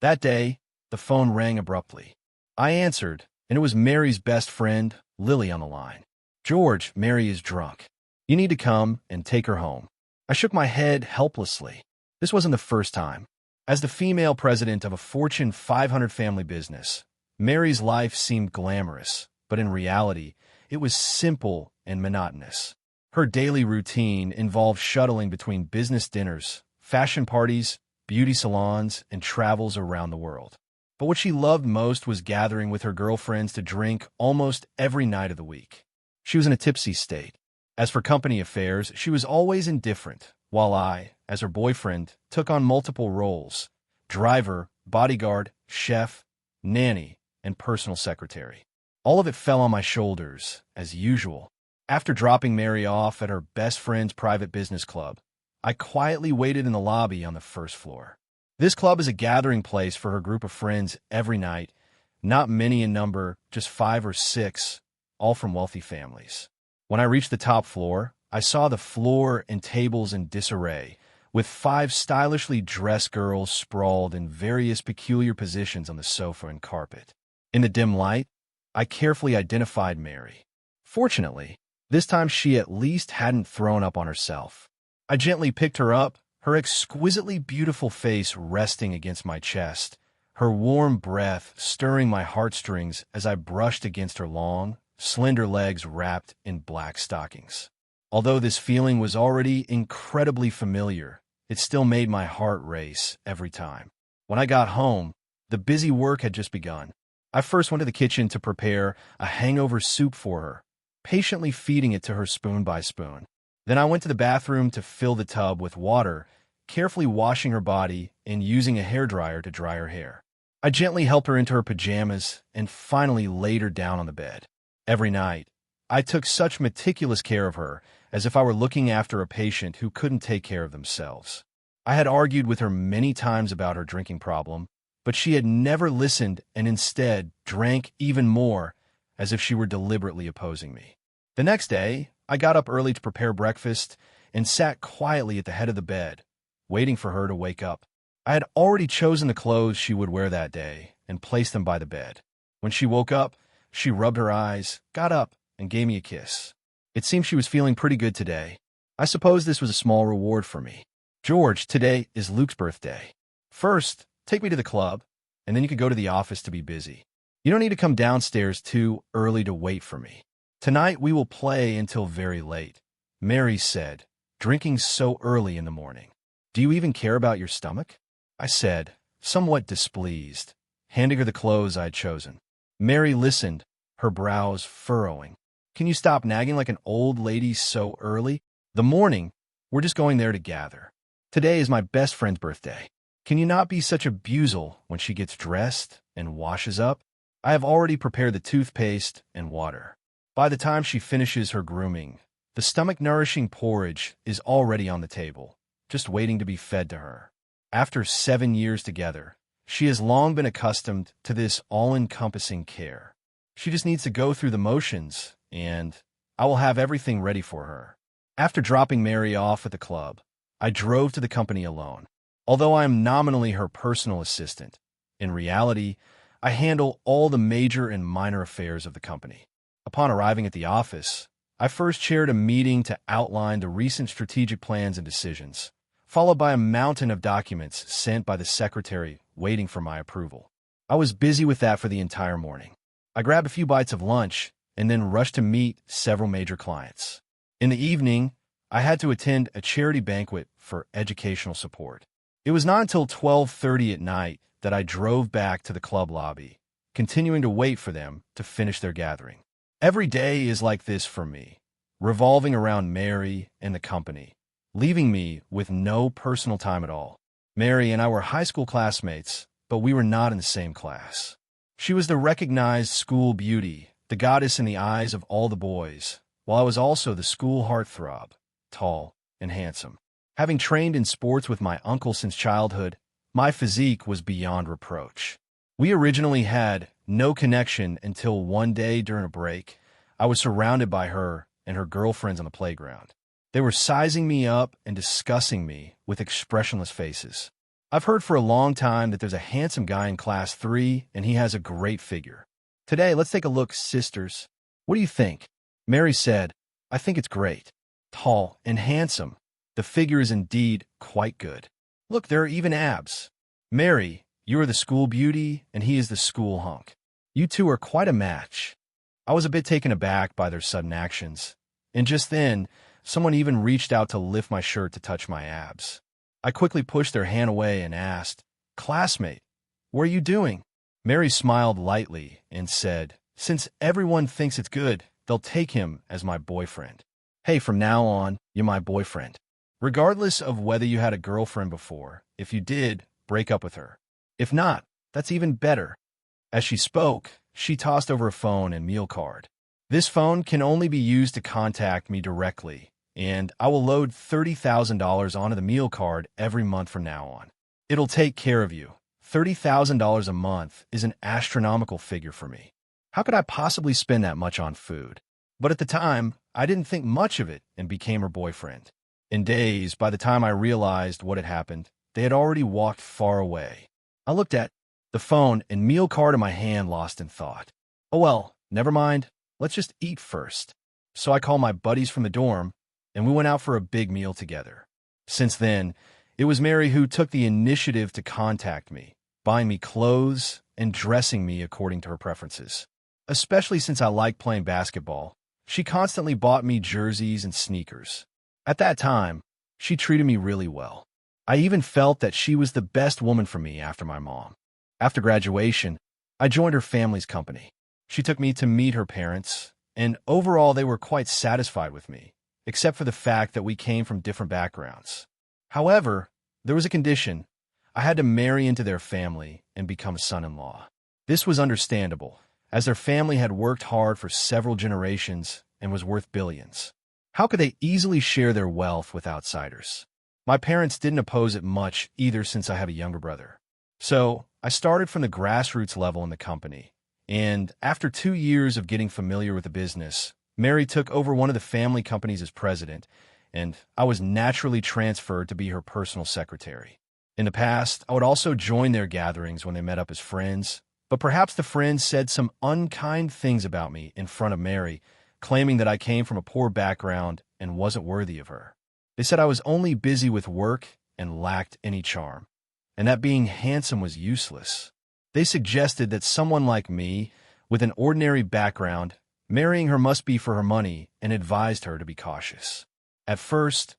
That day, the phone rang abruptly. I answered, and it was Mary's best friend, Lily, on the line. "George, Mary is drunk. You need to come and take her home." I shook my head helplessly. This wasn't the first time. As the female president of a Fortune 500 family business, Mary's life seemed glamorous, but in reality, it was simple and monotonous. Her daily routine involved shuttling between business dinners, fashion parties, beauty salons, and travels around the world. But what she loved most was gathering with her girlfriends to drink almost every night of the week. She was in a tipsy state. As for company affairs, she was always indifferent, while I, as her boyfriend, took on multiple roles: driver, bodyguard, chef, nanny, and personal secretary. All of it fell on my shoulders, as usual. After dropping Mary off at her best friend's private business club, I quietly waited in the lobby on the first floor. This club is a gathering place for her group of friends every night, not many in number, just 5 or 6, all from wealthy families. When I reached the top floor, I saw the floor and tables in disarray, with 5 stylishly dressed girls sprawled in various peculiar positions on the sofa and carpet. In the dim light, I carefully identified Mary. Fortunately, this time she at least hadn't thrown up on herself. I gently picked her up, her exquisitely beautiful face resting against my chest, her warm breath stirring my heartstrings as I brushed against her long, slender legs wrapped in black stockings. Although this feeling was already incredibly familiar, it still made my heart race every time. When I got home, the busy work had just begun. I first went to the kitchen to prepare a hangover soup for her, patiently feeding it to her spoon by spoon. Then I went to the bathroom to fill the tub with water, carefully washing her body and using a hairdryer to dry her hair. I gently helped her into her pajamas and finally laid her down on the bed. Every night, I took such meticulous care of her, as if I were looking after a patient who couldn't take care of themselves. I had argued with her many times about her drinking problem, but she had never listened and instead drank even more, as if she were deliberately opposing me. The next day, I got up early to prepare breakfast and sat quietly at the head of the bed, waiting for her to wake up. I had already chosen the clothes she would wear that day and placed them by the bed. When she woke up, she rubbed her eyes, got up, and gave me a kiss. It seemed she was feeling pretty good today. I suppose this was a small reward for me. "George, today is Luke's birthday. First, take me to the club, and then you could go to the office to be busy. You don't need to come downstairs too early to wait for me. Tonight we will play until very late," Mary said, drinking so early in the morning. "Do you even care about your stomach?" I said, somewhat displeased, handing her the clothes I had chosen. Mary listened, her brows furrowing. "Can you stop nagging like an old lady so early? The morning, we're just going there to gather. Today is my best friend's birthday. Can you not be such a busel when she gets dressed and washes up? I have already prepared the toothpaste and water. By the time she finishes her grooming, the stomach-nourishing porridge is already on the table, just waiting to be fed to her. After 7 years together, she has long been accustomed to this all-encompassing care. She just needs to go through the motions, and I will have everything ready for her." After dropping Mary off at the club, I drove to the company alone. Although I am nominally her personal assistant, in reality, I handle all the major and minor affairs of the company. Upon arriving at the office, I first chaired a meeting to outline the recent strategic plans and decisions, followed by a mountain of documents sent by the secretary waiting for my approval. I was busy with that for the entire morning. I grabbed a few bites of lunch and then rushed to meet several major clients. In the evening, I had to attend a charity banquet for educational support. It was not until 12:30 at night that I drove back to the club lobby, continuing to wait for them to finish their gathering. Every day is like this for me, revolving around Mary and the company, leaving me with no personal time at all. Mary and I were high school classmates, but we were not in the same class. She was the recognized school beauty, the goddess in the eyes of all the boys, while I was also the school heartthrob, tall and handsome. Having trained in sports with my uncle since childhood, my physique was beyond reproach. We originally had no connection until one day during a break, I was surrounded by her and her girlfriends on the playground. They were sizing me up and discussing me with expressionless faces. I've heard for a long time that there's a handsome guy in class 3 and he has a great figure. Today, let's take a look, sisters. What do you think? Mary said, I think it's great. Tall and handsome. The figure is indeed quite good. Look, there are even abs. Mary, you are the school beauty and he is the school hunk. You two are quite a match. I was a bit taken aback by their sudden actions, and just then, someone even reached out to lift my shirt to touch my abs. I quickly pushed their hand away and asked, Classmate, what are you doing? Mary smiled lightly and said, Since everyone thinks it's good, they'll take him as my boyfriend. Hey, from now on, you're my boyfriend. Regardless of whether you had a girlfriend before, if you did, break up with her. If not, that's even better. As she spoke, she tossed over a phone and meal card. This phone can only be used to contact me directly, and I will load $30,000 onto the meal card every month from now on. It'll take care of you. $30,000 a month is an astronomical figure for me. How could I possibly spend that much on food? But at the time, I didn't think much of it and became her boyfriend. In days, by the time I realized what had happened, they had already walked far away. I looked at the phone and meal card in my hand, lost in thought. Oh well, never mind. Let's just eat first. So I called my buddies from the dorm, and we went out for a big meal together. Since then, it was Mary who took the initiative to contact me, buying me clothes and dressing me according to her preferences. Especially since I like playing basketball, she constantly bought me jerseys and sneakers. At that time, she treated me really well. I even felt that she was the best woman for me after my mom. After graduation, I joined her family's company. She took me to meet her parents, and overall they were quite satisfied with me, except for the fact that we came from different backgrounds. However, there was a condition. I had to marry into their family and become a son-in-law. This was understandable, as their family had worked hard for several generations and was worth billions. How could they easily share their wealth with outsiders? My parents didn't oppose it much either, since I have a younger brother. So I started from the grassroots level in the company, and after 2 years of getting familiar with the business, Mary took over one of the family companies as president, and I was naturally transferred to be her personal secretary. In the past, I would also join their gatherings when they met up as friends, but perhaps the friends said some unkind things about me in front of Mary, claiming that I came from a poor background and wasn't worthy of her. They said I was only busy with work and lacked any charm, and that being handsome was useless. They suggested that someone like me, with an ordinary background, marrying her must be for her money, and advised her to be cautious. At first,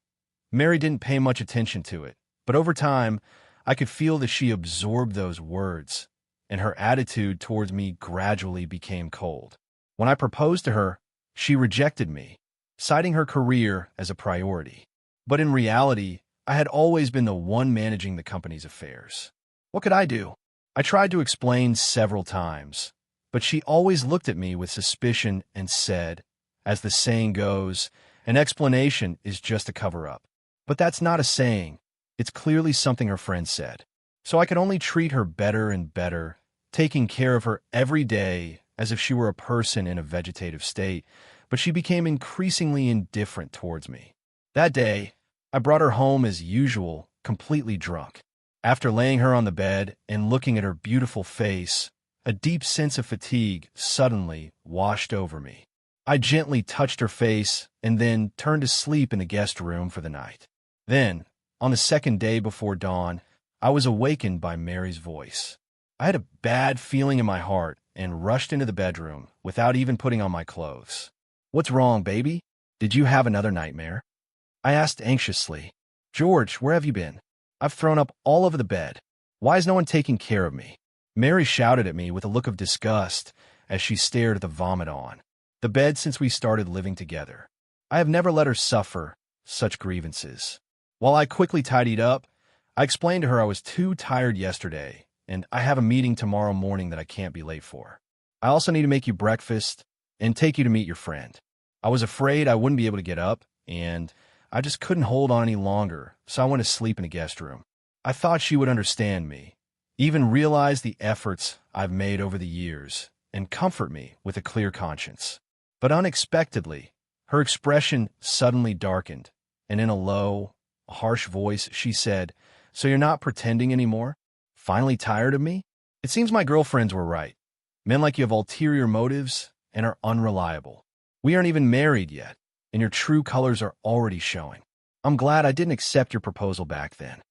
Mary didn't pay much attention to it, but over time, I could feel that she absorbed those words, and her attitude towards me gradually became cold. When I proposed to her, she rejected me, citing her career as a priority. But in reality, I had always been the one managing the company's affairs. What could I do? I tried to explain several times, but she always looked at me with suspicion and said, as the saying goes, an explanation is just a cover-up. But that's not a saying. It's clearly something her friend said. So I could only treat her better and better, taking care of her every day as if she were a person in a vegetative state, but she became increasingly indifferent towards me. That day, I brought her home as usual, completely drunk. After laying her on the bed and looking at her beautiful face, a deep sense of fatigue suddenly washed over me. I gently touched her face and then turned to sleep in the guest room for the night. Then, on the second day before dawn, I was awakened by Mary's voice. I had a bad feeling in my heart and rushed into the bedroom without even putting on my clothes. What's wrong, baby? Did you have another nightmare? I asked anxiously. George, where have you been? I've thrown up all over the bed. Why is no one taking care of me? Mary shouted at me with a look of disgust as she stared at the vomit on the bed since we started living together. I have never let her suffer such grievances. While I quickly tidied up, I explained to her I was too tired yesterday, and I have a meeting tomorrow morning that I can't be late for. I also need to make you breakfast and take you to meet your friend. I was afraid I wouldn't be able to get up, and I just couldn't hold on any longer, so I went to sleep in the guest room. I thought she would understand me, even realize the efforts I've made over the years, and comfort me with a clear conscience. But unexpectedly, her expression suddenly darkened, and in a low, harsh voice, she said, So you're not pretending anymore? Finally tired of me? It seems my girlfriends were right. Men like you have ulterior motives and are unreliable. We aren't even married yet, and your true colors are already showing. I'm glad I didn't accept your proposal back then.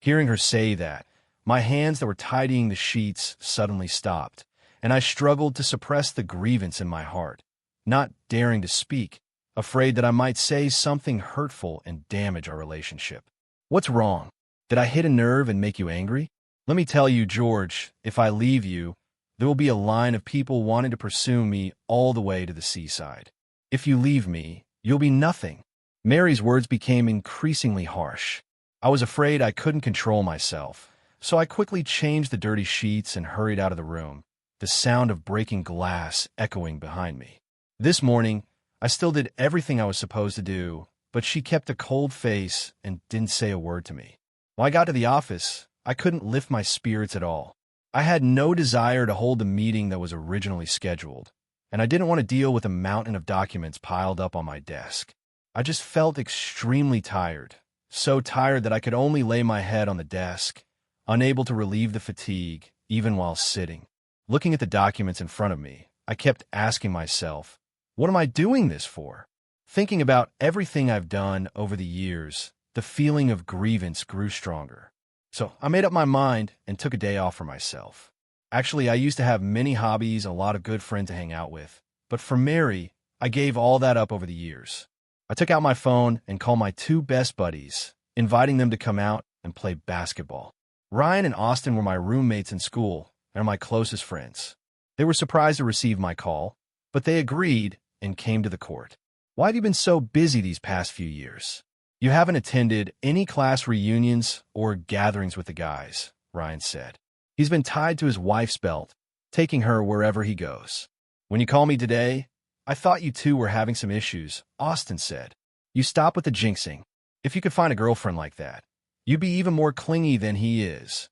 Hearing her say that, my hands that were tidying the sheets suddenly stopped, and I struggled to suppress the grievance in my heart, not daring to speak, afraid that I might say something hurtful and damage our relationship. What's wrong? Did I hit a nerve and make you angry? Let me tell you, George, if I leave you, there will be a line of people wanting to pursue me all the way to the seaside. If you leave me, you'll be nothing. Mary's words became increasingly harsh. I was afraid I couldn't control myself, so I quickly changed the dirty sheets and hurried out of the room, the sound of breaking glass echoing behind me. This morning, I still did everything I was supposed to do, but she kept a cold face and didn't say a word to me. When I got to the office, I couldn't lift my spirits at all. I had no desire to hold the meeting that was originally scheduled, and I didn't want to deal with a mountain of documents piled up on my desk. I just felt extremely tired, so tired that I could only lay my head on the desk, unable to relieve the fatigue, even while sitting. Looking at the documents in front of me, I kept asking myself, what am I doing this for? Thinking about everything I've done over the years, the feeling of grievance grew stronger. So I made up my mind and took a day off for myself. Actually, I used to have many hobbies and a lot of good friends to hang out with, but for Mary, I gave all that up over the years. I took out my phone and called my two best buddies, inviting them to come out and play basketball. Ryan and Austin were my roommates in school and are my closest friends. They were surprised to receive my call, but they agreed and came to the court. Why have you been so busy these past few years? You haven't attended any class reunions or gatherings with the guys, Ryan said. He's been tied to his wife's belt, taking her wherever he goes. When you called me today, I thought you two were having some issues, Austin said. You stop with the jinxing. If you could find a girlfriend like that, you'd be even more clingy than he is.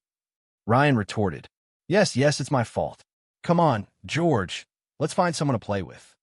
Ryan retorted, Yes, it's my fault. Come on, George, let's find someone to play with.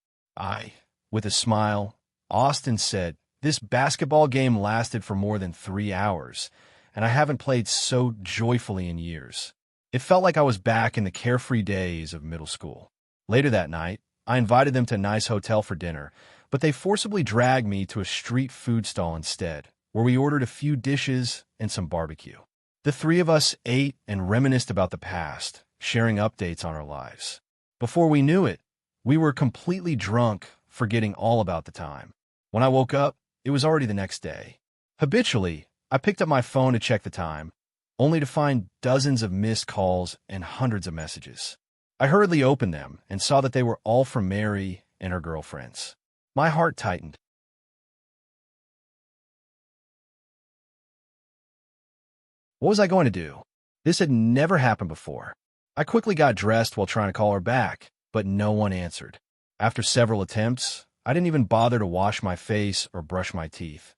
With a smile, Austin said, This basketball game lasted for more than 3 hours, and I haven't played so joyfully in years. It felt like I was back in the carefree days of middle school. Later that night, I invited them to a nice hotel for dinner, but they forcibly dragged me to a street food stall instead, where we ordered a few dishes and some barbecue. The three of us ate and reminisced about the past, sharing updates on our lives. Before we knew it, we were completely drunk, forgetting all about the time. When I woke up, it was already the next day. Habitually, I picked up my phone to check the time, only to find dozens of missed calls and hundreds of messages. I hurriedly opened them and saw that they were all from Mary and her girlfriends. My heart tightened. What was I going to do? This had never happened before. I quickly got dressed while trying to call her back, but no one answered. After several attempts, I didn't even bother to wash my face or brush my teeth.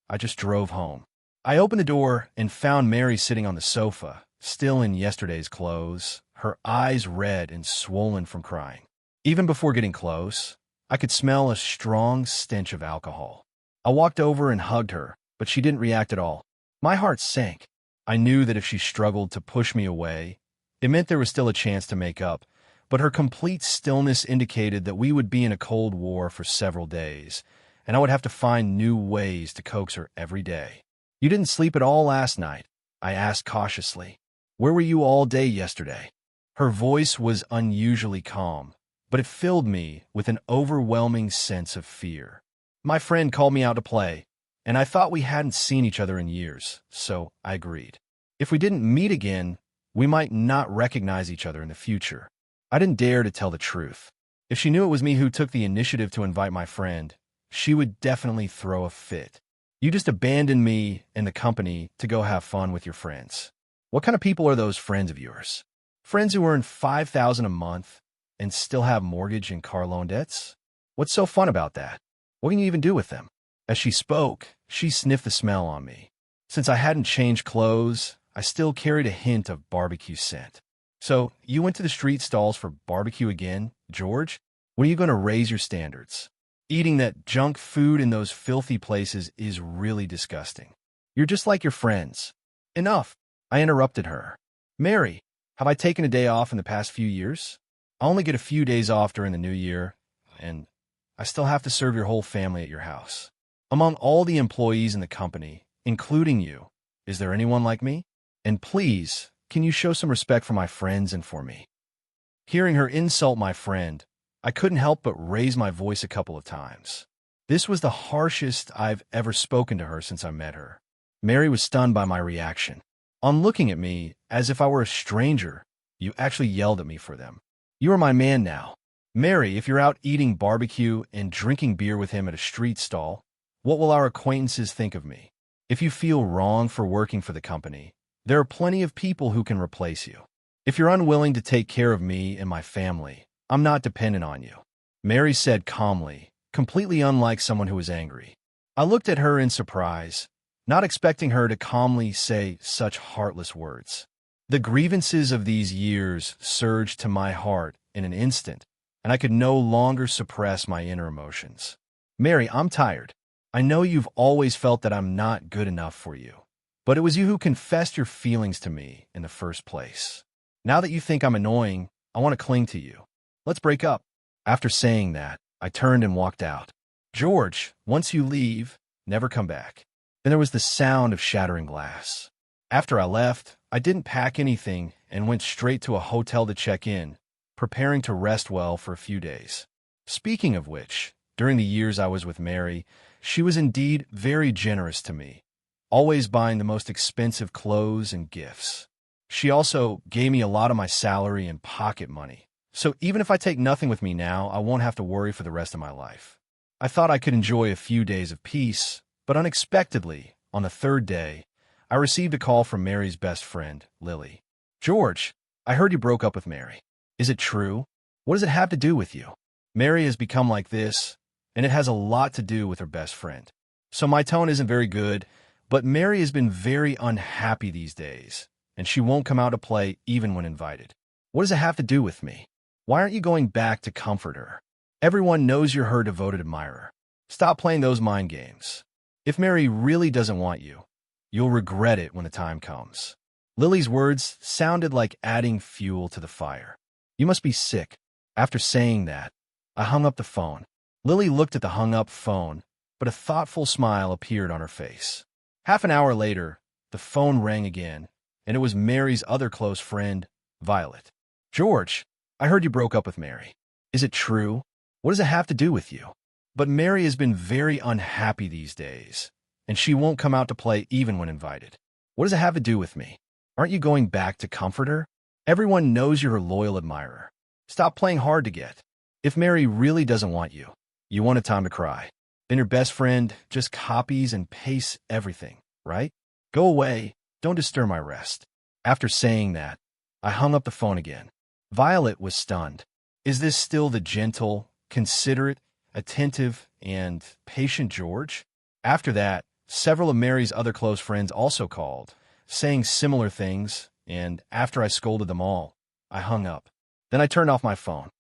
I just drove home. I opened the door and found Mary sitting on the sofa, still in yesterday's clothes, her eyes red and swollen from crying. Even before getting close, I could smell a strong stench of alcohol. I walked over and hugged her, but she didn't react at all. My heart sank. I knew that if she struggled to push me away, it meant there was still a chance to make up, but her complete stillness indicated that we would be in a cold war for several days, and I would have to find new ways to coax her every day. You didn't sleep at all last night? I asked cautiously. Where were you all day yesterday? Her voice was unusually calm, but it filled me with an overwhelming sense of fear. My friend called me out to play, and I thought we hadn't seen each other in years, so I agreed. If we didn't meet again, we might not recognize each other in the future. I didn't dare to tell the truth. If she knew it was me who took the initiative to invite my friend, she would definitely throw a fit. You just abandoned me and the company to go have fun with your friends. What kind of people are those friends of yours? Friends who earn $5,000 a month and still have mortgage and car loan debts? What's so fun about that? What can you even do with them? As she spoke, she sniffed the smell on me. Since I hadn't changed clothes, I still carried a hint of barbecue scent. So, you went to the street stalls for barbecue again, George? When are you going to raise your standards? Eating that junk food in those filthy places is really disgusting. You're just like your friends. Enough. I interrupted her. Mary, have I taken a day off in the past few years? I only get a few days off during the new year, and I still have to serve your whole family at your house. Among all the employees in the company, including you, is there anyone like me? And please, can you show some respect for my friends and for me? Hearing her insult my friend, I couldn't help but raise my voice a couple of times. This was the harshest I've ever spoken to her since I met her. Mary was stunned by my reaction. On looking at me as if I were a stranger, you actually yelled at me for them. You are my man now. Mary, if you're out eating barbecue and drinking beer with him at a street stall, what will our acquaintances think of me? If you feel wrong for working for the company, there are plenty of people who can replace you. If you're unwilling to take care of me and my family, I'm not dependent on you. Mary said calmly, completely unlike someone who was angry. I looked at her in surprise, not expecting her to calmly say such heartless words. The grievances of these years surged to my heart in an instant, and I could no longer suppress my inner emotions. Mary, I'm tired. I know you've always felt that I'm not good enough for you, but it was you who confessed your feelings to me in the first place. Now that you think I'm annoying, I want to cling to you. Let's break up. After saying that, I turned and walked out. George, once you leave, never come back. Then there was the sound of shattering glass. After I left, I didn't pack anything and went straight to a hotel to check in, preparing to rest well for a few days. Speaking of which, during the years I was with Mary, she was indeed very generous to me, always buying the most expensive clothes and gifts. She also gave me a lot of my salary and pocket money, so even if I take nothing with me now, I won't have to worry for the rest of my life. I thought I could enjoy a few days of peace, but unexpectedly, on the third day, I received a call from Mary's best friend, Lily. George, I heard you broke up with Mary. Is it true? What does it have to do with you? Mary has become like this, and it has a lot to do with her best friend. So my tone isn't very good, but Mary has been very unhappy these days, and she won't come out to play even when invited. What does it have to do with me? Why aren't you going back to comfort her? Everyone knows you're her devoted admirer. Stop playing those mind games. If Mary really doesn't want you, you'll regret it when the time comes. Lily's words sounded like adding fuel to the fire. You must be sick. After saying that, I hung up the phone. Lily looked at the hung-up phone, but a thoughtful smile appeared on her face. Half an hour later, the phone rang again, and it was Mary's other close friend, Violet. George, I heard you broke up with Mary. Is it true? What does it have to do with you? But Mary has been very unhappy these days, and she won't come out to play even when invited. What does it have to do with me? Aren't you going back to comfort her? Everyone knows you're her loyal admirer. Stop playing hard to get. If Mary really doesn't want you, you want a time to cry. Then your best friend just copies and pastes everything, right? Go away. Don't disturb my rest. After saying that, I hung up the phone again. Violet was stunned. Is this still the gentle, considerate, attentive, and patient George? After that, several of Mary's other close friends also called, saying similar things, and after I scolded them all, I hung up. Then I turned off my phone,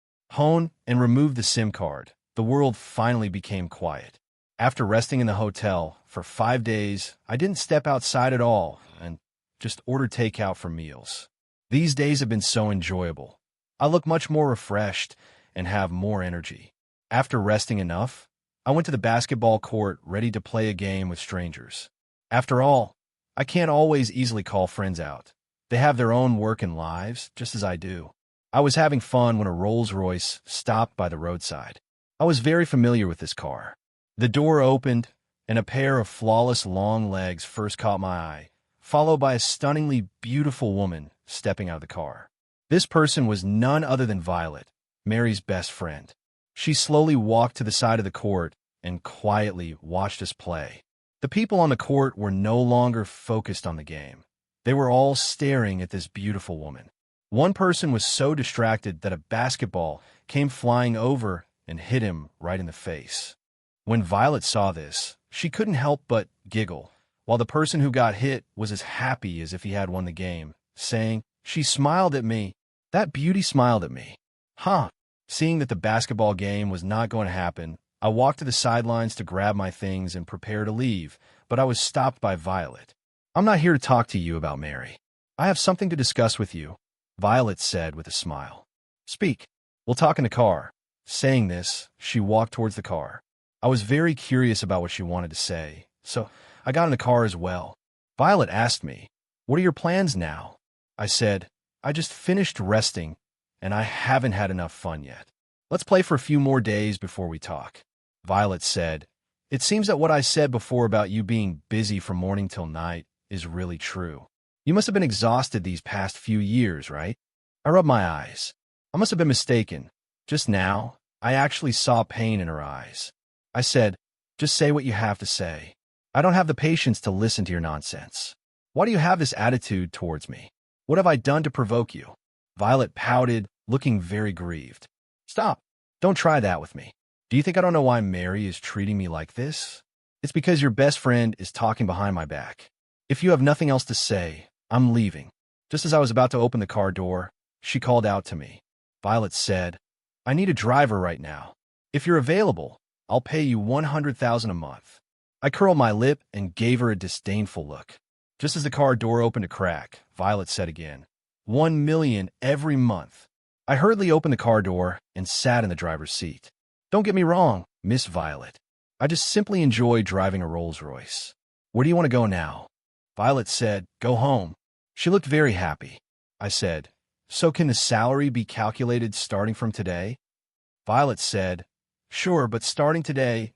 and removed the SIM card. The world finally became quiet. After resting in the hotel for 5 days, I didn't step outside at all and just ordered takeout for meals. These days have been so enjoyable. I look much more refreshed and have more energy. After resting enough, I went to the basketball court ready to play a game with strangers. After all, I can't always easily call friends out. They have their own work and lives, just as I do. I was having fun when a Rolls-Royce stopped by the roadside. I was very familiar with this car. The door opened, and a pair of flawless long legs first caught my eye, followed by a stunningly beautiful woman stepping out of the car. This person was none other than Violet, Mary's best friend. She slowly walked to the side of the court and quietly watched us play. The people on the court were no longer focused on the game. They were all staring at this beautiful woman. One person was so distracted that a basketball came flying over and hit him right in the face. When Violet saw this, she couldn't help but giggle, while the person who got hit was as happy as if he had won the game, saying, "She smiled at me. That beauty smiled at me." Huh. Seeing that the basketball game was not going to happen, I walked to the sidelines to grab my things and prepare to leave, but I was stopped by Violet. I'm not here to talk to you about Mary. I have something to discuss with you, Violet said with a smile. Speak. We'll talk in the car. Saying this, she walked towards the car. I was very curious about what she wanted to say, so I got in the car as well. Violet asked me, "What are your plans now?" I said, "I just finished resting, and I haven't had enough fun yet. Let's play for a few more days before we talk." Violet said, "It seems that what I said before about you being busy from morning till night is really true. You must have been exhausted these past few years, right?" I rubbed my eyes. I must have been mistaken. Just now, I actually saw pain in her eyes. I said, "Just say what you have to say. I don't have the patience to listen to your nonsense. Why do you have this attitude towards me? What have I done to provoke you?" Violet pouted, looking very grieved. "Stop. Don't try that with me. Do you think I don't know why Mary is treating me like this? It's because your best friend is talking behind my back. If you have nothing else to say, I'm leaving." Just as I was about to open the car door, she called out to me. Violet said, "I need a driver right now. If you're available, I'll pay you $100,000 a month." I curled my lip and gave her a disdainful look. Just as the car door opened a crack, Violet said again, "1 million every month." I hurriedly opened the car door and sat in the driver's seat. Don't get me wrong, Miss Violet. I just simply enjoy driving a Rolls-Royce. Where do you want to go now? Violet said, "Go home." She looked very happy. I said, "So can the salary be calculated starting from today?" Violet said, "Sure, but starting today,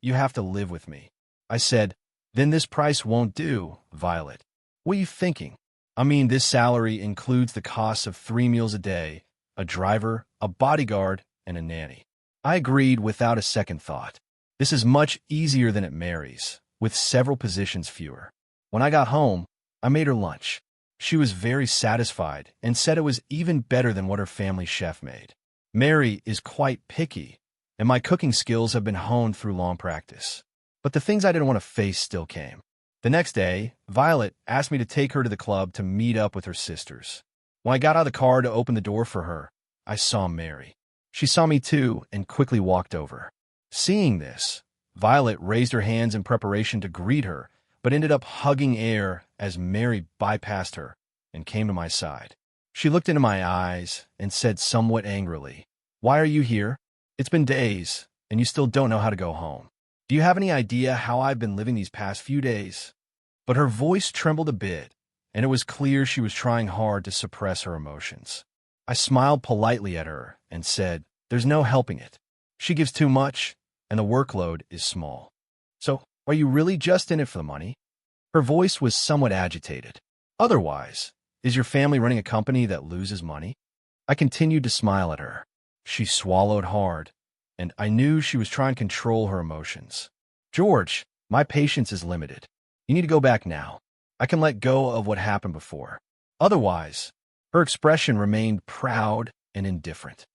you have to live with me." I said, "Then this price won't do, Violet. What are you thinking? I mean, this salary includes the costs of 3 meals a day, a driver, a bodyguard, and a nanny." I agreed without a second thought. This is much easier than at Mary's, with several positions fewer. When I got home, I made her lunch. She was very satisfied and said it was even better than what her family chef made. Mary is quite picky, and my cooking skills have been honed through long practice. But the things I didn't want to face still came. The next day, Violet asked me to take her to the club to meet up with her sisters. When I got out of the car to open the door for her, I saw Mary. She saw me too and quickly walked over. Seeing this, Violet raised her hands in preparation to greet her, but ended up hugging air as Mary bypassed her and came to my side. She looked into my eyes and said somewhat angrily, "Why are you here? It's been days, and you still don't know how to go home. Do you have any idea how I've been living these past few days?" But her voice trembled a bit, and it was clear she was trying hard to suppress her emotions. I smiled politely at her and said, "There's no helping it. She gives too much, and the workload is small. So, are you really just in it for the money?" Her voice was somewhat agitated. "Otherwise, is your family running a company that loses money?" I continued to smile at her. She swallowed hard, and I knew she was trying to control her emotions. "George, my patience is limited. You need to go back now. I can let go of what happened before. Otherwise," her expression remained proud and indifferent.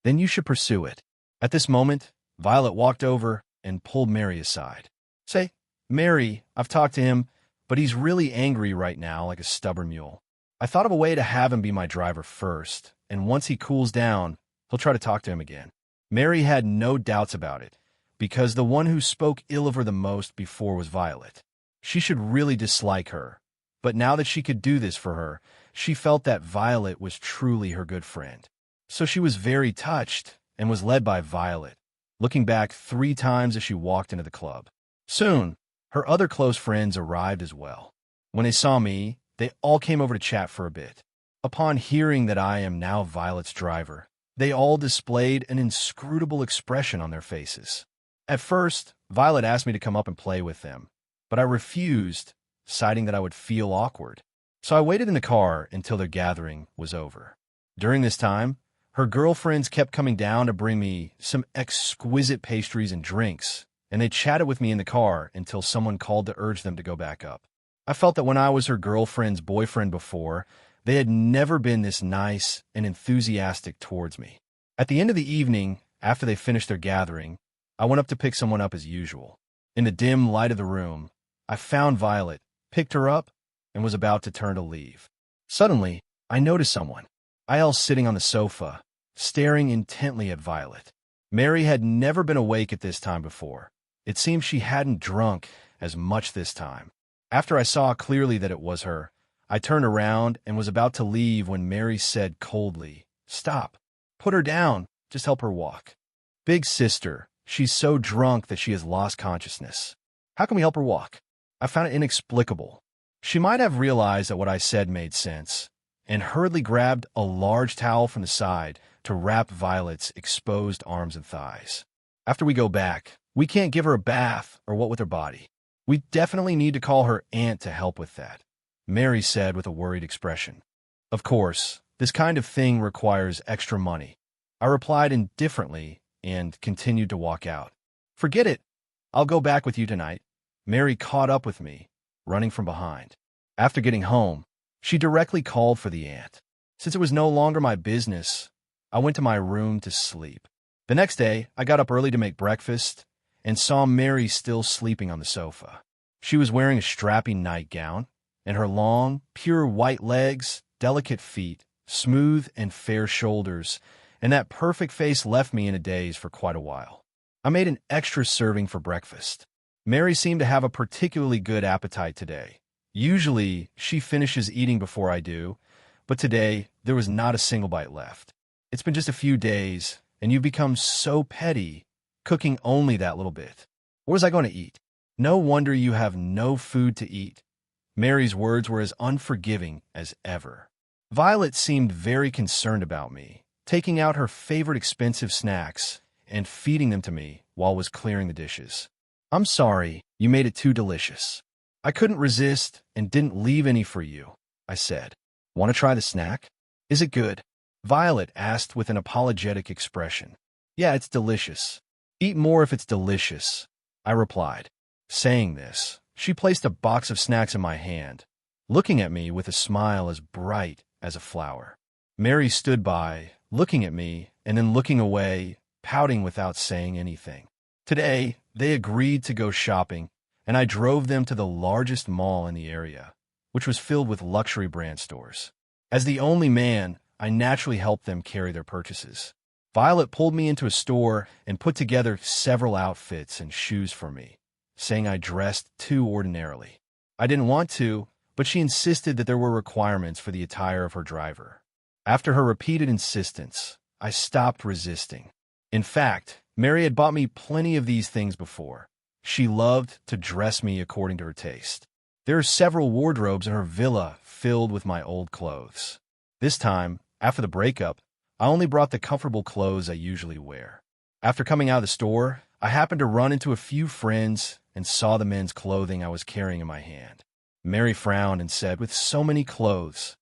"Then you should pursue it." At this moment, Violet walked over and pulled Mary aside. "Say, Mary, I've talked to him, but he's really angry right now like a stubborn mule. I thought of a way to have him be my driver first, and once he cools down, he'll try to talk to him again." Mary had no doubts about it, because the one who spoke ill of her the most before was Violet. She should really dislike her, but now that she could do this for her, she felt that Violet was truly her good friend. So she was very touched and was led by Violet, looking back 3 times as she walked into the club. Soon, her other close friends arrived as well. When they saw me, they all came over to chat for a bit. Upon hearing that I am now Violet's driver, they all displayed an inscrutable expression on their faces. At first, Violet asked me to come up and play with them, but I refused, citing that I would feel awkward. So I waited in the car until their gathering was over. During this time, her girlfriends kept coming down to bring me some exquisite pastries and drinks, and they chatted with me in the car until someone called to urge them to go back up. I felt that when I was her girlfriend's boyfriend before, they had never been this nice and enthusiastic towards me. At the end of the evening, after they finished their gathering, I went up to pick someone up as usual. In the dim light of the room, I found Violet, picked her up, and was about to turn to leave. Suddenly, I noticed someone. I was sitting on the sofa, staring intently at Violet. Mary had never been awake at this time before. It seemed she hadn't drunk as much this time. After I saw clearly that it was her, I turned around and was about to leave when Mary said coldly, "Stop. Put her down. Just help her walk." "Big sister, she's so drunk that she has lost consciousness. How can we help her walk?" I found it inexplicable. She might have realized that what I said made sense, and hurriedly grabbed a large towel from the side to wrap Violet's exposed arms and thighs. "After we go back, we can't give her a bath or what with her body. We definitely need to call her aunt to help with that," Mary said with a worried expression. "Of course, this kind of thing requires extra money," I replied indifferently and continued to walk out. "Forget it. I'll go back with you tonight." Mary caught up with me, running from behind. After getting home, she directly called for the aunt. Since it was no longer my business, I went to my room to sleep. The next day, I got up early to make breakfast and saw Mary still sleeping on the sofa. She was wearing a strapping nightgown, and her long, pure white legs, delicate feet, smooth and fair shoulders, and that perfect face left me in a daze for quite a while. I made an extra serving for breakfast. Mary seemed to have a particularly good appetite today. Usually, she finishes eating before I do, but today, there was not a single bite left. "It's been just a few days, and you've become so petty, cooking only that little bit. What was I going to eat? No wonder you have no food to eat." Mary's words were as unforgiving as ever. Violet seemed very concerned about me, taking out her favorite expensive snacks and feeding them to me while I was clearing the dishes. "I'm sorry, you made it too delicious. I couldn't resist and didn't leave any for you," I said. "Want to try the snack? Is it good?" Violet asked with an apologetic expression. "Yeah, it's delicious. Eat more if it's delicious," I replied. Saying this, she placed a box of snacks in my hand, looking at me with a smile as bright as a flower. Mary stood by, looking at me and then looking away, pouting without saying anything. Today, they agreed to go shopping, and I drove them to the largest mall in the area, which was filled with luxury brand stores. As the only man, I naturally helped them carry their purchases. Violet pulled me into a store and put together several outfits and shoes for me, saying I dressed too ordinarily. I didn't want to, but she insisted that there were requirements for the attire of her driver. After her repeated insistence, I stopped resisting. In fact, Mary had bought me plenty of these things before. She loved to dress me according to her taste. There are several wardrobes in her villa filled with my old clothes. This time, after the breakup, I only brought the comfortable clothes I usually wear. After coming out of the store, I happened to run into a few friends and saw the men's clothing I was carrying in my hand. Mary frowned and said, "With so many clothes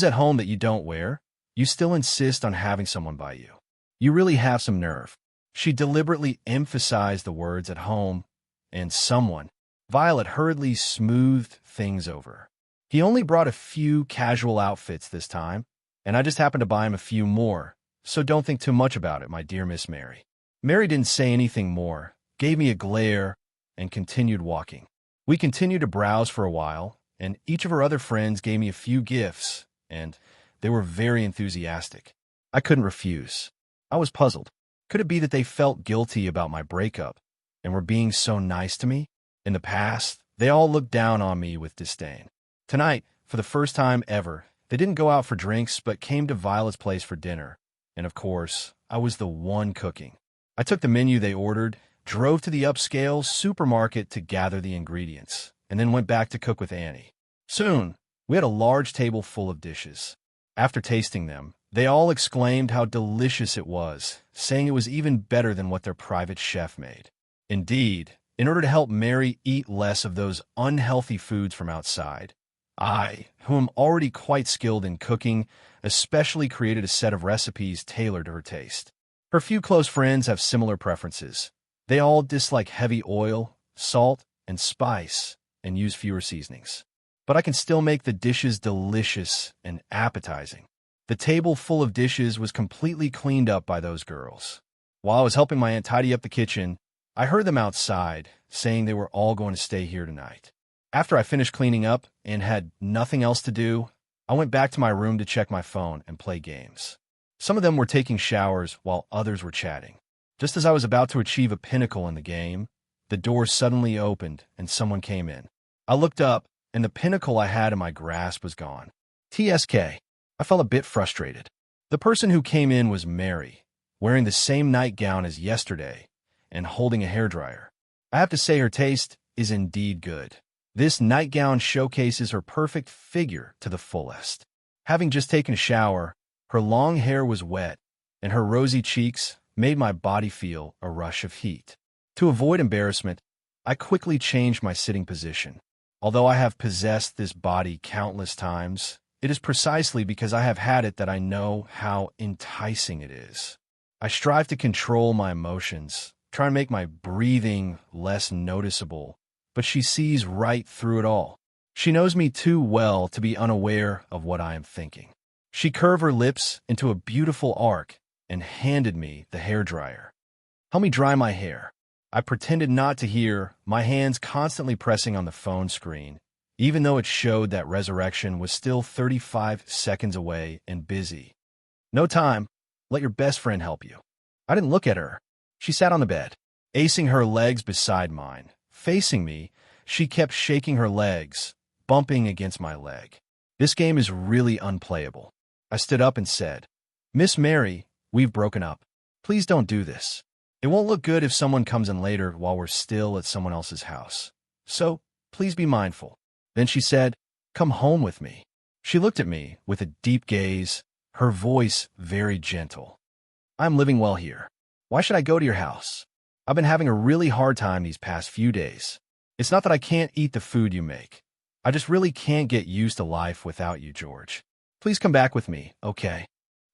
at home that you don't wear, you still insist on having someone by you. You really have some nerve." She deliberately emphasized the words "at home" and "someone." Violet hurriedly smoothed things over. "He only brought a few casual outfits this time, and I just happened to buy him a few more, so don't think too much about it, my dear Miss Mary." Mary didn't say anything more, gave me a glare, and continued walking. We continued to browse for a while, and each of her other friends gave me a few gifts, and they were very enthusiastic. I couldn't refuse. I was puzzled. Could it be that they felt guilty about my breakup and were being so nice to me? In the past, they all looked down on me with disdain. Tonight, for the first time ever, they didn't go out for drinks but came to Violet's place for dinner. And of course, I was the one cooking. I took the menu they ordered, drove to the upscale supermarket to gather the ingredients, and then went back to cook with Annie. Soon, we had a large table full of dishes. After tasting them, they all exclaimed how delicious it was, saying it was even better than what their private chef made. Indeed, in order to help Mary eat less of those unhealthy foods from outside, I, who am already quite skilled in cooking, especially created a set of recipes tailored to her taste. Her few close friends have similar preferences. They all dislike heavy oil, salt, and spice, and use fewer seasonings. But I can still make the dishes delicious and appetizing. The table full of dishes was completely cleaned up by those girls. While I was helping my aunt tidy up the kitchen, I heard them outside, saying they were all going to stay here tonight. After I finished cleaning up and had nothing else to do, I went back to my room to check my phone and play games. Some of them were taking showers while others were chatting. Just as I was about to achieve a pinnacle in the game, the door suddenly opened and someone came in. I looked up, and the pinnacle I had in my grasp was gone. TSK. I felt a bit frustrated. The person who came in was Mary, wearing the same nightgown as yesterday and holding a hairdryer. I have to say her taste is indeed good. This nightgown showcases her perfect figure to the fullest. Having just taken a shower, her long hair was wet, and her rosy cheeks made my body feel a rush of heat. To avoid embarrassment, I quickly changed my sitting position. Although I have possessed this body countless times, it is precisely because I have had it that I know how enticing it is. I strive to control my emotions, try and make my breathing less noticeable, but she sees right through it all. She knows me too well to be unaware of what I am thinking. She curved her lips into a beautiful arc and handed me the hairdryer. Help me dry my hair. I pretended not to hear, my hands constantly pressing on the phone screen, even though it showed that resurrection was still 35 seconds away and busy. No time. Let your best friend help you. I didn't look at her. She sat on the bed, acing her legs beside mine. Facing me, she kept shaking her legs, bumping against my leg. This game is really unplayable. I stood up and said, Miss Mary, we've broken up. Please don't do this. It won't look good if someone comes in later while we're still at someone else's house. So, please be mindful. Then she said, come home with me. She looked at me with a deep gaze, her voice very gentle. I'm living well here. Why should I go to your house? I've been having a really hard time these past few days. It's not that I can't eat the food you make. I just really can't get used to life without you, George. Please come back with me, okay?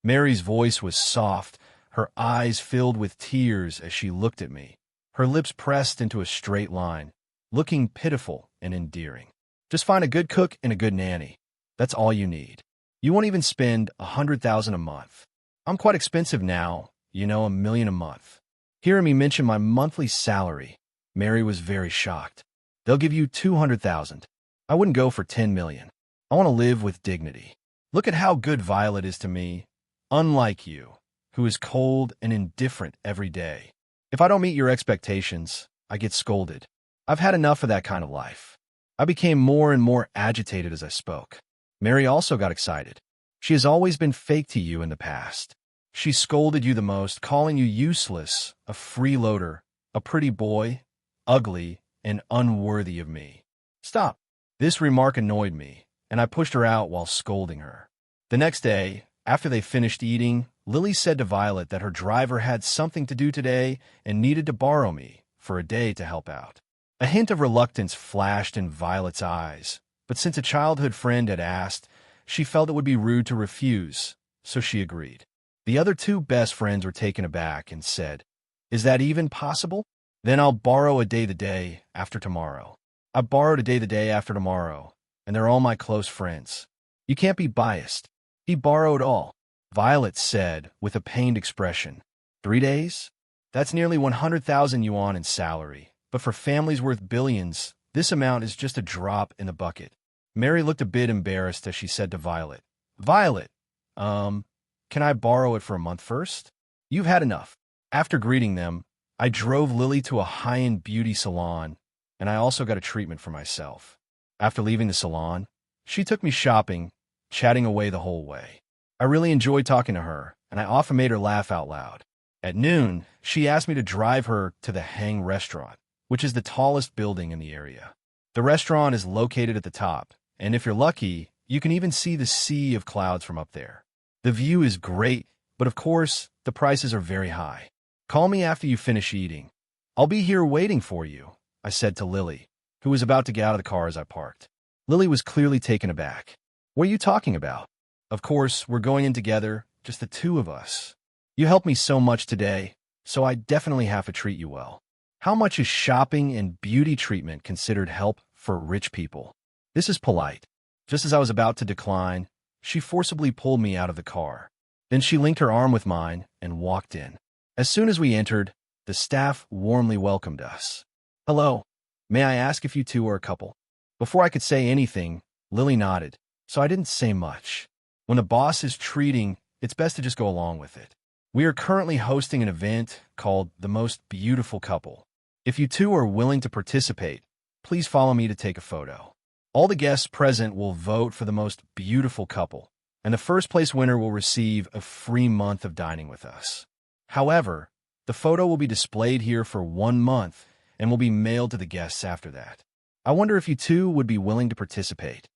Mary's voice was soft, her eyes filled with tears as she looked at me, her lips pressed into a straight line, looking pitiful and endearing. Just find a good cook and a good nanny. That's all you need. You won't even spend $100,000 a month. I'm quite expensive now, $1 million a month. Hearing me mention my monthly salary, Mary was very shocked. They'll give you $200,000. I wouldn't go for $10 million. I want to live with dignity. Look at how good Violet is to me, unlike you, who is cold and indifferent every day. If I don't meet your expectations, I get scolded. I've had enough of that kind of life. I became more and more agitated as I spoke. Mary also got excited. She has always been fake to you in the past. She scolded you the most, calling you useless, a freeloader, a pretty boy, ugly, and unworthy of me. Stop. This remark annoyed me, and I pushed her out while scolding her. The next day, after they finished eating, Lily said to Violet that her driver had something to do today and needed to borrow me for a day to help out. A hint of reluctance flashed in Violet's eyes, but since a childhood friend had asked, she felt it would be rude to refuse, so she agreed. The other two best friends were taken aback and said, Is that even possible? Then I'll borrow a day the day after tomorrow. I borrowed a day the day after tomorrow, and they're all my close friends. You can't be biased. He borrowed all, Violet said with a pained expression. 3 days? That's nearly 100,000 yuan in salary, but for families worth billions, this amount is just a drop in the bucket. Mary looked a bit embarrassed as she said to Violet, Violet, can I borrow it for a month first? You've had enough. After greeting them, I drove Lily to a high-end beauty salon, and I also got a treatment for myself. After leaving the salon, she took me shopping, chatting away the whole way. I really enjoyed talking to her, and I often made her laugh out loud. At noon, she asked me to drive her to the Hang restaurant, which is the tallest building in the area. The restaurant is located at the top, and if you're lucky, you can even see the sea of clouds from up there. The view is great, but of course, the prices are very high. Call me after you finish eating. I'll be here waiting for you, I said to Lily, who was about to get out of the car as I parked. Lily was clearly taken aback. What are you talking about? Of course, we're going in together, just the two of us. You helped me so much today, so I definitely have to treat you well. How much is shopping and beauty treatment considered help for rich people? This is polite. Just as I was about to decline, she forcibly pulled me out of the car. Then she linked her arm with mine and walked in. As soon as we entered, the staff warmly welcomed us. Hello. May I ask if you two are a couple? Before I could say anything, Lily nodded, so I didn't say much. When the boss is treating, it's best to just go along with it. We are currently hosting an event called The Most Beautiful Couple. If you two are willing to participate, please follow me to take a photo. All the guests present will vote for the most beautiful couple, and the first place winner will receive a free month of dining with us. However, the photo will be displayed here for 1 month and will be mailed to the guests after that. I wonder if you two would be willing to participate.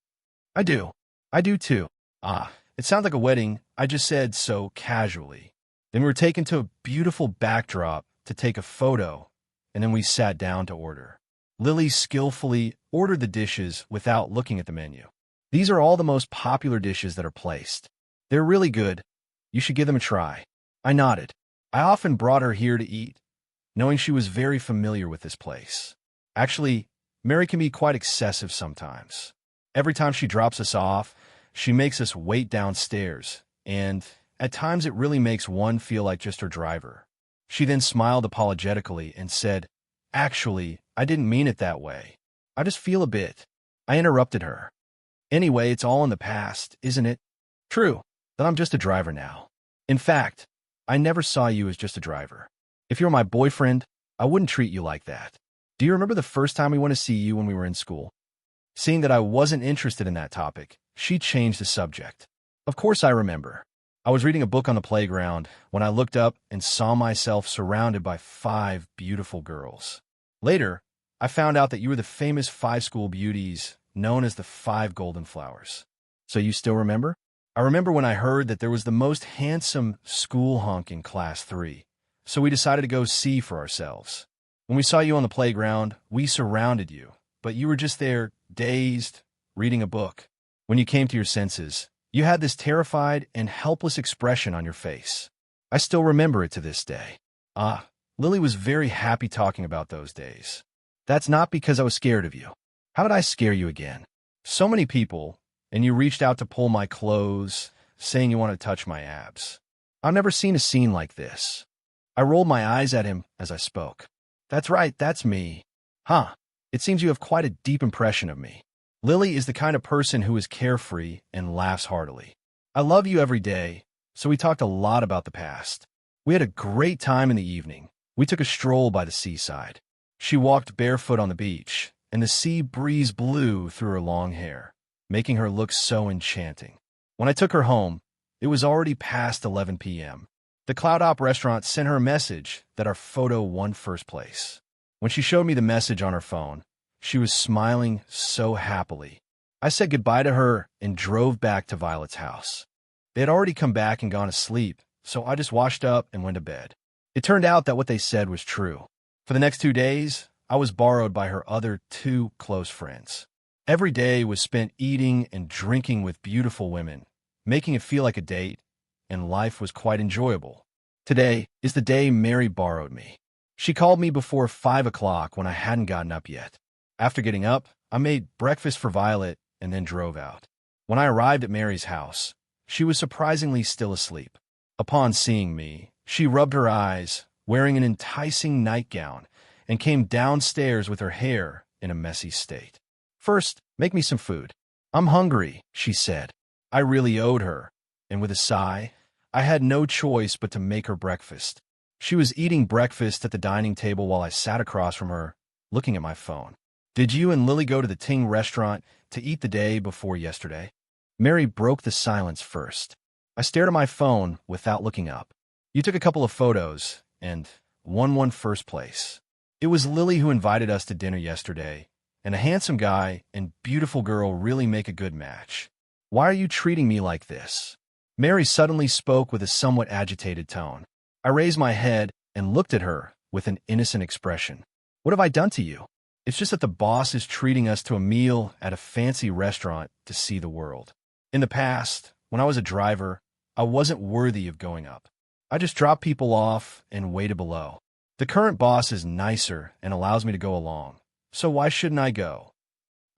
I do. I do too. Ah, it sounds like a wedding. I just said so casually. Then we were taken to a beautiful backdrop to take a photo, and then we sat down to order. Lily skillfully ordered the dishes without looking at the menu. These are all the most popular dishes that are placed. They're really good. You should give them a try. I nodded. I often brought her here to eat, knowing she was very familiar with this place. Actually, Mary can be quite excessive sometimes. Every time she drops us off, she makes us wait downstairs, and at times it really makes one feel like just her driver. She then smiled apologetically and said, "Actually, I didn't mean it that way. I just feel a bit." I interrupted her. "Anyway, it's all in the past, isn't it? True, that I'm just a driver now. In fact, I never saw you as just a driver. If you were my boyfriend, I wouldn't treat you like that. Do you remember the first time we went to see you when we were in school?" Seeing that I wasn't interested in that topic, she changed the subject. "Of course I remember. I was reading a book on the playground when I looked up and saw myself surrounded by 5 beautiful girls. Later, I found out that you were the famous 5 school beauties known as the 5 golden flowers. So you still remember?" "I remember when I heard that there was the most handsome school hunk in class 3, so we decided to go see for ourselves. When we saw you on the playground, we surrounded you, but you were just there, dazed, reading a book. When you came to your senses, you had this terrified and helpless expression on your face. I still remember it to this day." Ah, Lily was very happy talking about those days. "That's not because I was scared of you. How did I scare you again? So many people, and you reached out to pull my clothes, saying you wanted to touch my abs. I've never seen a scene like this." I rolled my eyes at him as I spoke. "That's right, that's me. Huh, it seems you have quite a deep impression of me." Lily is the kind of person who is carefree and laughs heartily. "I love you every day," so we talked a lot about the past. We had a great time in the evening. We took a stroll by the seaside. She walked barefoot on the beach, and the sea breeze blew through her long hair, making her look so enchanting. When I took her home, it was already past 11 p.m. The Cloud Op restaurant sent her a message that our photo won first place. When she showed me the message on her phone, she was smiling so happily. I said goodbye to her and drove back to Violet's house. They had already come back and gone to sleep, so I just washed up and went to bed. It turned out that what they said was true. For the next 2 days, I was borrowed by her other 2 close friends. Every day was spent eating and drinking with beautiful women, making it feel like a date, and life was quite enjoyable. Today is the day Mary borrowed me. She called me before 5 o'clock when I hadn't gotten up yet. After getting up, I made breakfast for Violet and then drove out. When I arrived at Mary's house, she was surprisingly still asleep. Upon seeing me, she rubbed her eyes, wearing an enticing nightgown, and came downstairs with her hair in a messy state. "First, make me some food. I'm hungry," she said. I really owed her, and with a sigh, I had no choice but to make her breakfast. She was eating breakfast at the dining table while I sat across from her, looking at my phone. "Did you and Lily go to the Ting restaurant to eat the day before yesterday?" Mary broke the silence first. I stared at my phone without looking up. "You took a couple of photos, and won first place. It was Lily who invited us to dinner yesterday, and a handsome guy and beautiful girl really make a good match. Why are you treating me like this?" Mary suddenly spoke with a somewhat agitated tone. I raised my head and looked at her with an innocent expression. "What have I done to you? It's just that the boss is treating us to a meal at a fancy restaurant to see the world. In the past, when I was a driver, I wasn't worthy of going up. I just dropped people off and waited below. The current boss is nicer and allows me to go along, so why shouldn't I go?"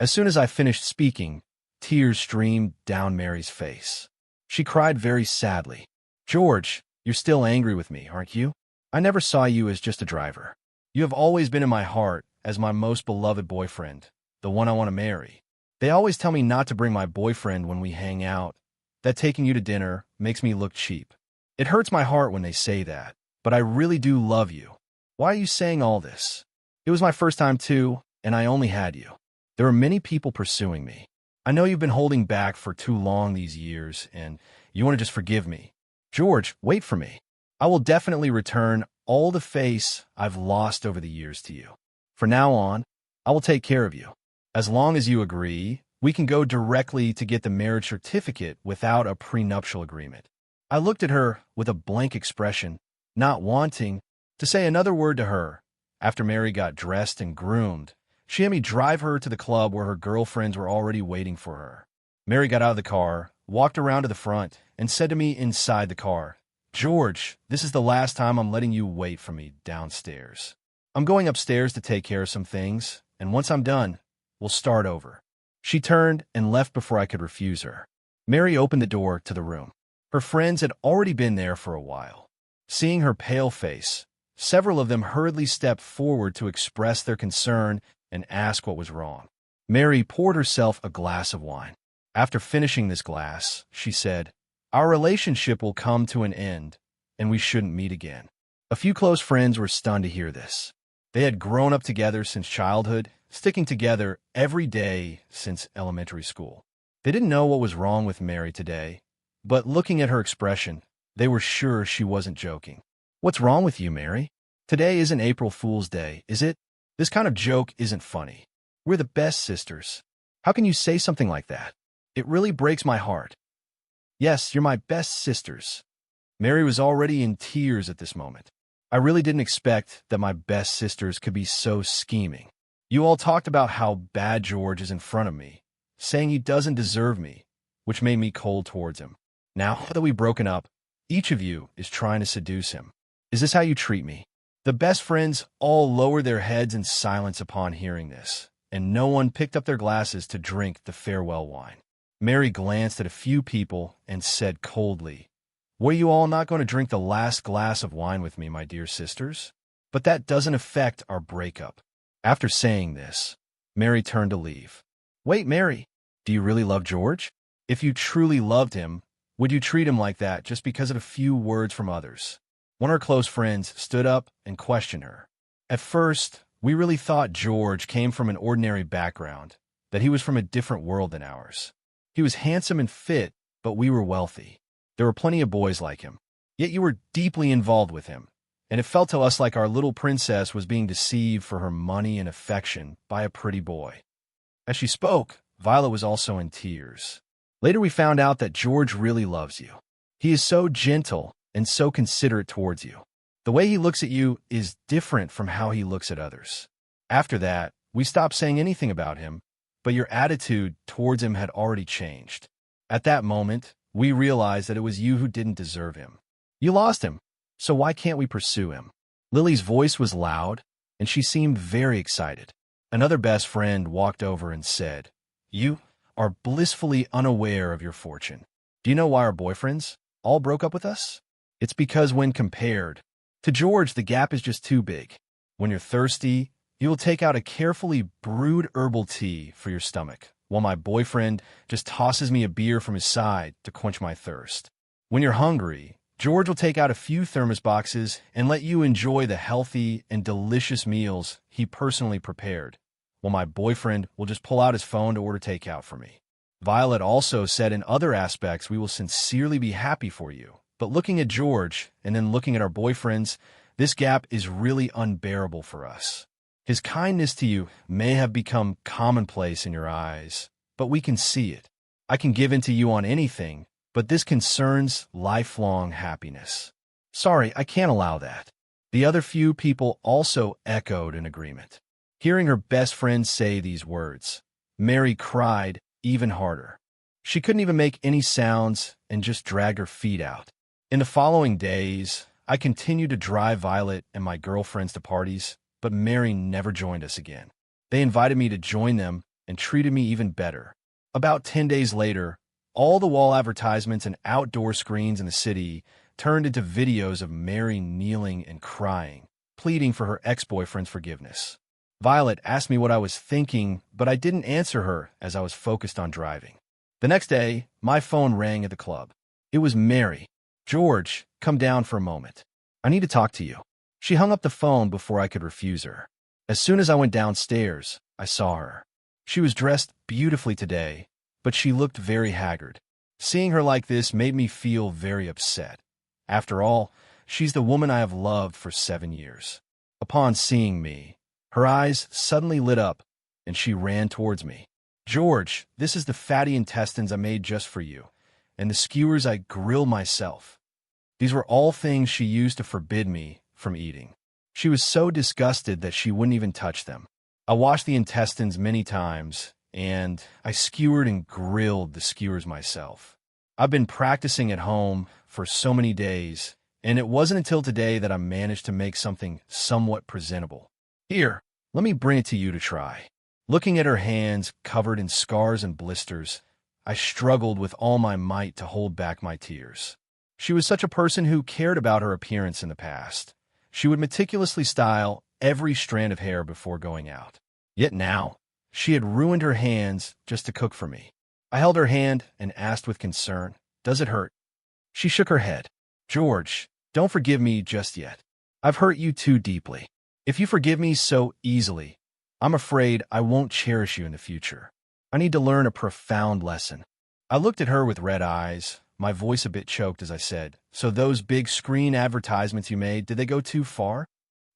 As soon as I finished speaking, tears streamed down Mary's face. She cried very sadly. "George, you're still angry with me, aren't you? I never saw you as just a driver. You have always been in my heart as my most beloved boyfriend, the one I want to marry. They always tell me not to bring my boyfriend when we hang out, that taking you to dinner makes me look cheap. It hurts my heart when they say that, but I really do love you. Why are you saying all this? It was my first time too, and I only had you. There are many people pursuing me. I know you've been holding back for too long these years, and you want to just forgive me. George, wait for me. I will definitely return all the face I've lost over the years to you. From now on, I will take care of you. As long as you agree, we can go directly to get the marriage certificate without a prenuptial agreement. I looked at her with a blank expression, not wanting to say another word to her. After Mary got dressed and groomed, she had me drive her to the club where her girlfriends were already waiting for her. Mary got out of the car, walked around to the front, and said to me inside the car, "George, this is the last time I'm letting you wait for me downstairs. I'm going upstairs to take care of some things, and once I'm done, we'll start over." She turned and left before I could refuse her. Mary opened the door to the room. Her friends had already been there for a while. Seeing her pale face, several of them hurriedly stepped forward to express their concern and ask what was wrong. Mary poured herself a glass of wine. After finishing this glass, she said, "Our relationship will come to an end, and we shouldn't meet again." A few close friends were stunned to hear this. They had grown up together since childhood, sticking together every day since elementary school. They didn't know what was wrong with Mary today, but looking at her expression, they were sure she wasn't joking. "What's wrong with you, Mary? Today isn't April Fool's Day, is it? This kind of joke isn't funny. We're the best sisters. How can you say something like that? It really breaks my heart." "Yes, you're my best sisters." Mary was already in tears at this moment. "I really didn't expect that my best sisters could be so scheming. You all talked about how bad George is in front of me, saying he doesn't deserve me, which made me cold towards him. Now that we've broken up, each of you is trying to seduce him. Is this how you treat me?" The best friends all lowered their heads in silence upon hearing this, and no one picked up their glasses to drink the farewell wine. Mary glanced at a few people and said coldly, "Were you all not going to drink the last glass of wine with me, my dear sisters? But that doesn't affect our breakup." After saying this, Mary turned to leave. "Wait, Mary, do you really love George? If you truly loved him, would you treat him like that just because of a few words from others?" One of her close friends stood up and questioned her. "At first, we really thought George came from an ordinary background, that he was from a different world than ours. He was handsome and fit, but we were wealthy. There were plenty of boys like him. Yet you were deeply involved with him, and it felt to us like our little princess was being deceived for her money and affection by a pretty boy." As she spoke, Violet was also in tears. "Later we found out that George really loves you. He is so gentle and so considerate towards you. The way he looks at you is different from how he looks at others. After that, we stopped saying anything about him, but your attitude towards him had already changed. At that moment, we realized that it was you who didn't deserve him. You lost him, so why can't we pursue him?" Lily's voice was loud, and she seemed very excited. Another best friend walked over and said, "You are blissfully unaware of your fortune. Do you know why our boyfriends all broke up with us? It's because when compared to George, the gap is just too big. When you're thirsty, you will take out a carefully brewed herbal tea for your stomach, while my boyfriend just tosses me a beer from his side to quench my thirst. When you're hungry, George will take out a few thermos boxes and let you enjoy the healthy and delicious meals he personally prepared, while my boyfriend will just pull out his phone to order takeout for me. Violet also said in other aspects we will sincerely be happy for you, but looking at George and then looking at our boyfriends, this gap is really unbearable for us. His kindness to you may have become commonplace in your eyes, but we can see it. I can give in to you on anything, but this concerns lifelong happiness. Sorry, I can't allow that." The other few people also echoed in agreement. Hearing her best friend say these words, Mary cried even harder. She couldn't even make any sounds and just dragged her feet out. In the following days, I continued to drive Violet and my girlfriends to parties, but Mary never joined us again. They invited me to join them and treated me even better. About 10 days later, all the wall advertisements and outdoor screens in the city turned into videos of Mary kneeling and crying, pleading for her ex-boyfriend's forgiveness. Violet asked me what I was thinking, but I didn't answer her as I was focused on driving. The next day, my phone rang at the club. It was Mary. "George, come down for a moment. I need to talk to you." She hung up the phone before I could refuse her. As soon as I went downstairs, I saw her. She was dressed beautifully today, but she looked very haggard. Seeing her like this made me feel very upset. After all, she's the woman I have loved for 7 years. Upon seeing me, her eyes suddenly lit up, and she ran towards me. "George, this is the fatty intestines I made just for you, and the skewers I grill myself." These were all things she used to forbid me from eating. She was so disgusted that she wouldn't even touch them. I washed the intestines many times, and I skewered and grilled the skewers myself. I've been practicing at home for so many days, and it wasn't until today that I managed to make something somewhat presentable. Here, let me bring it to you to try. Looking at her hands covered in scars and blisters, I struggled with all my might to hold back my tears. She was such a person who cared about her appearance in the past. She would meticulously style every strand of hair before going out. Yet now, she had ruined her hands just to cook for me. I held her hand and asked with concern, "Does it hurt?" She shook her head. "George, don't forgive me just yet. I've hurt you too deeply. If you forgive me so easily, I'm afraid I won't cherish you in the future. I need to learn a profound lesson." I looked at her with red eyes, my voice a bit choked as I said, "So those big screen advertisements you made, did they go too far?"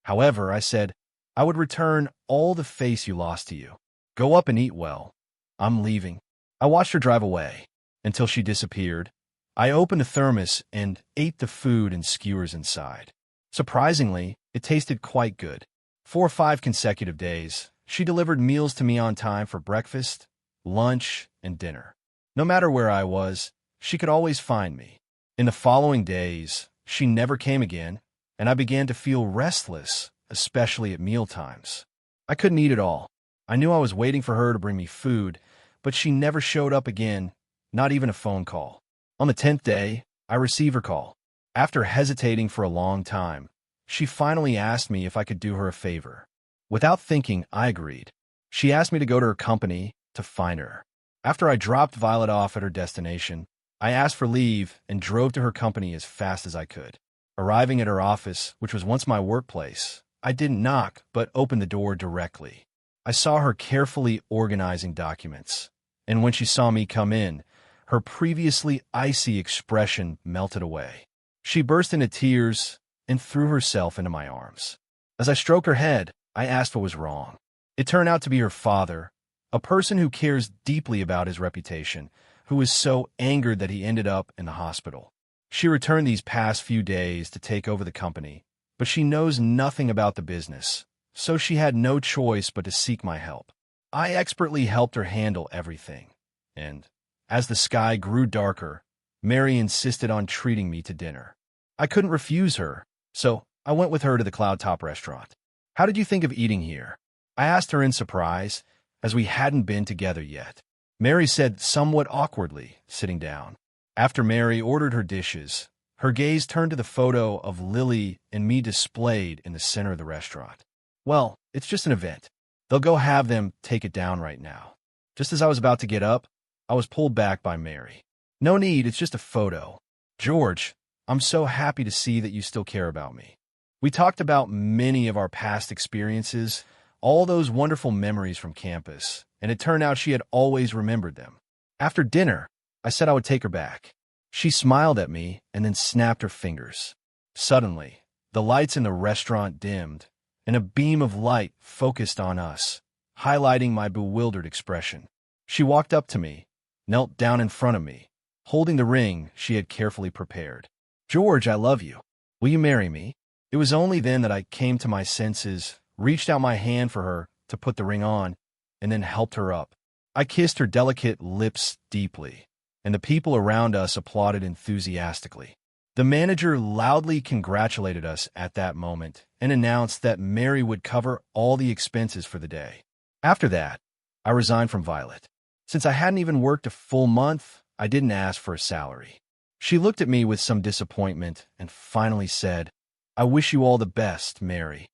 "However," I said, "I would return all the face you lost to you. Go up and eat well. I'm leaving." I watched her drive away until she disappeared. I opened the thermos and ate the food and skewers inside. Surprisingly, it tasted quite good. 4 or 5 consecutive days, she delivered meals to me on time for breakfast, lunch, and dinner. No matter where I was, she could always find me. In the following days, she never came again, and I began to feel restless, especially at mealtimes. I couldn't eat at all. I knew I was waiting for her to bring me food, but she never showed up again, not even a phone call. On the 10th day, I received her call. After hesitating for a long time, she finally asked me if I could do her a favor. Without thinking, I agreed. She asked me to go to her company to find her. After I dropped Violet off at her destination, I asked for leave and drove to her company as fast as I could. Arriving at her office, which was once my workplace, I didn't knock, but opened the door directly. I saw her carefully organizing documents, and when she saw me come in, her previously icy expression melted away. She burst into tears and threw herself into my arms. As I stroked her head, I asked what was wrong. It turned out to be her father, a person who cares deeply about his reputation, who was so angered that he ended up in the hospital. She returned these past few days to take over the company, but she knows nothing about the business, so she had no choice but to seek my help. I expertly helped her handle everything, and as the sky grew darker, Mary insisted on treating me to dinner. I couldn't refuse her, so I went with her to the Cloud Top restaurant. "How did you think of eating here?" I asked her in surprise, as we hadn't been together yet. Mary said somewhat awkwardly, sitting down. After Mary ordered her dishes, her gaze turned to the photo of Lily and me displayed in the center of the restaurant. "Well, it's just an event. They'll go have them take it down right now." Just as I was about to get up, I was pulled back by Mary. "No need, it's just a photo." "George, I'm so happy to see that you still care about me." We talked about many of our past experiences, all those wonderful memories from campus, and it turned out she had always remembered them. After dinner, I said I would take her back. She smiled at me and then snapped her fingers. Suddenly, the lights in the restaurant dimmed, and a beam of light focused on us, highlighting my bewildered expression. She walked up to me, knelt down in front of me, holding the ring she had carefully prepared. "George, I love you. Will you marry me?" It was only then that I came to my senses, reached out my hand for her to put the ring on, and then helped her up. I kissed her delicate lips deeply, and the people around us applauded enthusiastically. The manager loudly congratulated us at that moment and announced that Mary would cover all the expenses for the day. After that, I resigned from Violet. Since I hadn't even worked a full month, I didn't ask for a salary. She looked at me with some disappointment and finally said, "I wish you all the best, Mary."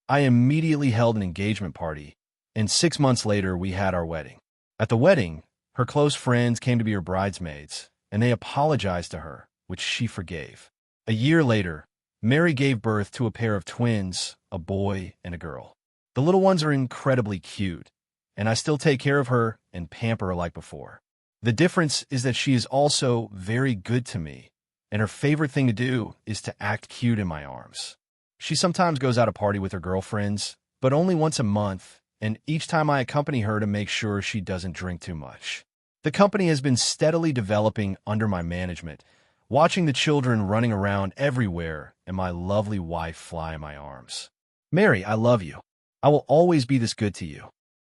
I immediately held an engagement party, and 6 months later we had our wedding. At the wedding, her close friends came to be her bridesmaids, and they apologized to her, which she forgave. A year later, Mary gave birth to a pair of twins, a boy and a girl. The little ones are incredibly cute, and I still take care of her and pamper her like before. The difference is that she is also very good to me, and her favorite thing to do is to act cute in my arms. She sometimes goes out to party with her girlfriends, but only once a month, and each time I accompany her to make sure she doesn't drink too much. The company has been steadily developing under my management, watching the children running around everywhere and my lovely wife fly in my arms. Mary, I love you. I will always be this good to you.